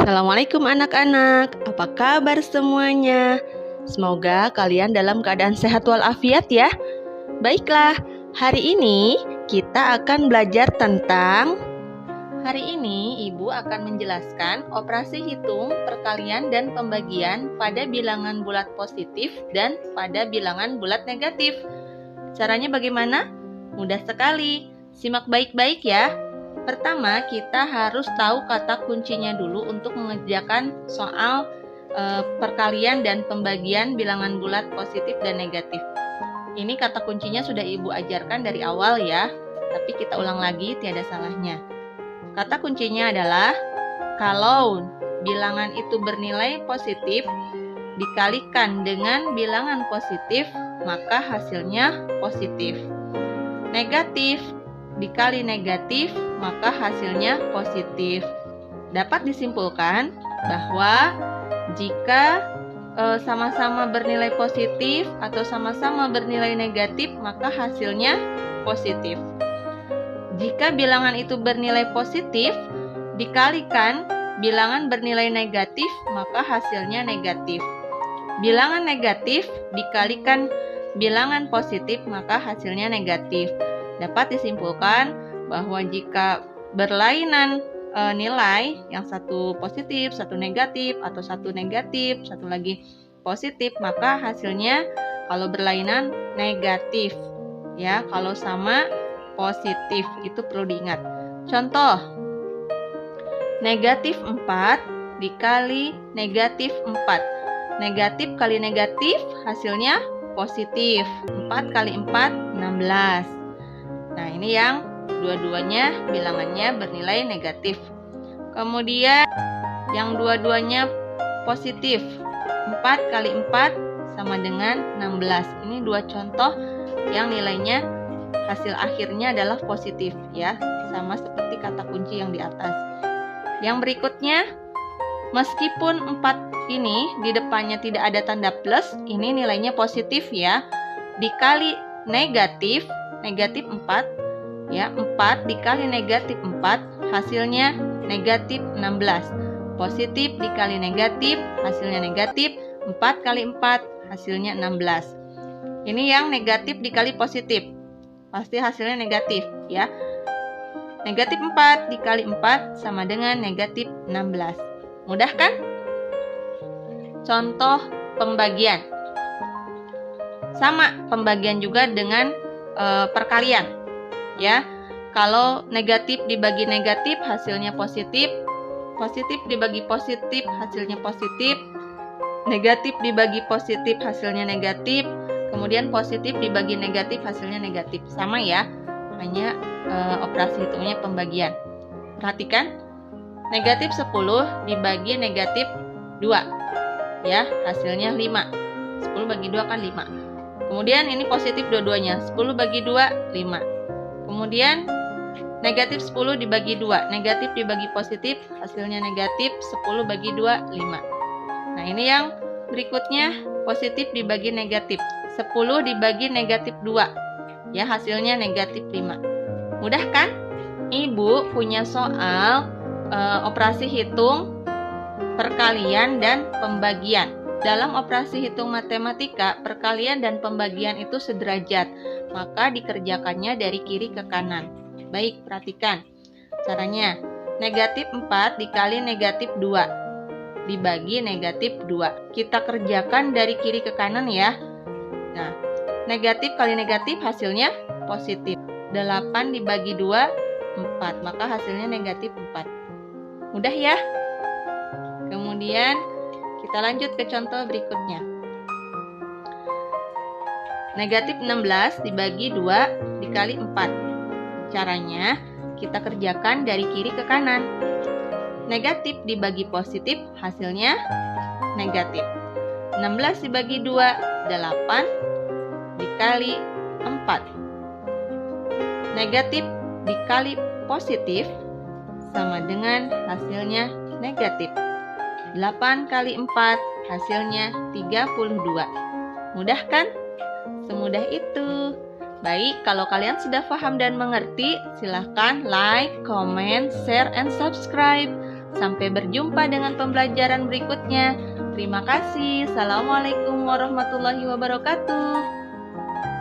Assalamualaikum anak-anak, apa kabar semuanya? Semoga kalian dalam keadaan sehat walafiat ya. Baiklah, hari ini kita akan belajar tentang Hari ini Ibu akan menjelaskan operasi hitung, perkalian, dan pembagian pada bilangan bulat positif dan pada bilangan bulat negatif. Caranya bagaimana? Mudah sekali, simak baik-baik ya. Pertama, kita harus tahu kata kuncinya dulu untuk mengerjakan soal perkalian dan pembagian bilangan bulat positif dan negatif. Ini kata kuncinya sudah Ibu ajarkan dari awal ya, tapi kita ulang lagi, tiada salahnya. Kata kuncinya adalah kalau bilangan itu bernilai positif dikalikan dengan bilangan positif, maka hasilnya positif. Negatif dikali negatif, maka hasilnya positif. Dapat disimpulkan bahwa jika sama-sama bernilai positif atau sama-sama bernilai negatif, maka hasilnya positif. Jika bilangan itu bernilai positif dikalikan bilangan bernilai negatif, maka hasilnya negatif. Bilangan negatif dikalikan bilangan positif, maka hasilnya negatif. Dapat disimpulkan bahwa jika berlainan nilai, yang satu positif, satu negatif, atau satu negatif, satu lagi positif, maka hasilnya kalau berlainan negatif. Ya, kalau sama positif, itu perlu diingat. Contoh, negatif 4 dikali negatif 4. Negatif kali negatif hasilnya positif. 4 kali 4, 16. Nah, ini yang dua-duanya bilangannya bernilai negatif. Kemudian yang dua-duanya positif. 4 kali 4 sama dengan 16. Ini dua contoh yang nilainya hasil akhirnya adalah positif ya, sama seperti kata kunci yang di atas. Yang berikutnya, meskipun 4 ini di depannya tidak ada tanda plus, ini nilainya positif ya. Dikali negatif 4 ya, 4 dikali negatif 4 hasilnya negatif 16. Positif dikali negatif hasilnya negatif, 4 kali 4 hasilnya 16. Ini yang negatif dikali positif, pasti hasilnya negatif ya. Negatif 4 dikali 4 sama dengan negatif 16. Mudah kan? Contoh pembagian. Sama pembagian juga dengan perkalian ya. Kalau negatif dibagi negatif hasilnya positif, positif dibagi positif hasilnya positif, negatif dibagi positif hasilnya negatif, kemudian positif dibagi negatif hasilnya negatif. Sama ya, hanya operasi hitungnya pembagian. Perhatikan, negatif 10 dibagi negatif 2 ya, hasilnya 5. 10 bagi 2 kan 5. Kemudian ini positif dua-duanya, 10 bagi 2, 5. Kemudian negatif 10 dibagi 2, negatif dibagi positif, hasilnya negatif, 10 bagi 2, 5. Nah, ini yang berikutnya, positif dibagi negatif, 10 dibagi negatif 2, ya hasilnya negatif 5. Mudah kan? Ibu punya soal operasi hitung, perkalian, dan pembagian. Dalam operasi hitung matematika, perkalian dan pembagian itu sederajat, maka dikerjakannya dari kiri ke kanan. Baik, perhatikan caranya. Negatif 4 dikali negatif 2 dibagi negatif 2. Kita kerjakan dari kiri ke kanan ya. Nah, negatif kali negatif hasilnya positif. 8 dibagi 2, 4. Maka hasilnya negatif 4. Mudah ya? Kemudian kita lanjut ke contoh berikutnya. Negatif 16 dibagi 2 dikali 4. Caranya, kita kerjakan dari kiri ke kanan. Negatif dibagi positif, hasilnya negatif. 16 dibagi 2, 8 dikali 4. Negatif dikali positif sama dengan hasilnya negatif. 8 kali 4 hasilnya 32. Mudah kan? Semudah itu. Baik, kalau kalian sudah paham dan mengerti, silahkan like, comment, share, and subscribe. Sampai berjumpa dengan pembelajaran berikutnya. Terima kasih. Assalamualaikum warahmatullahi wabarakatuh.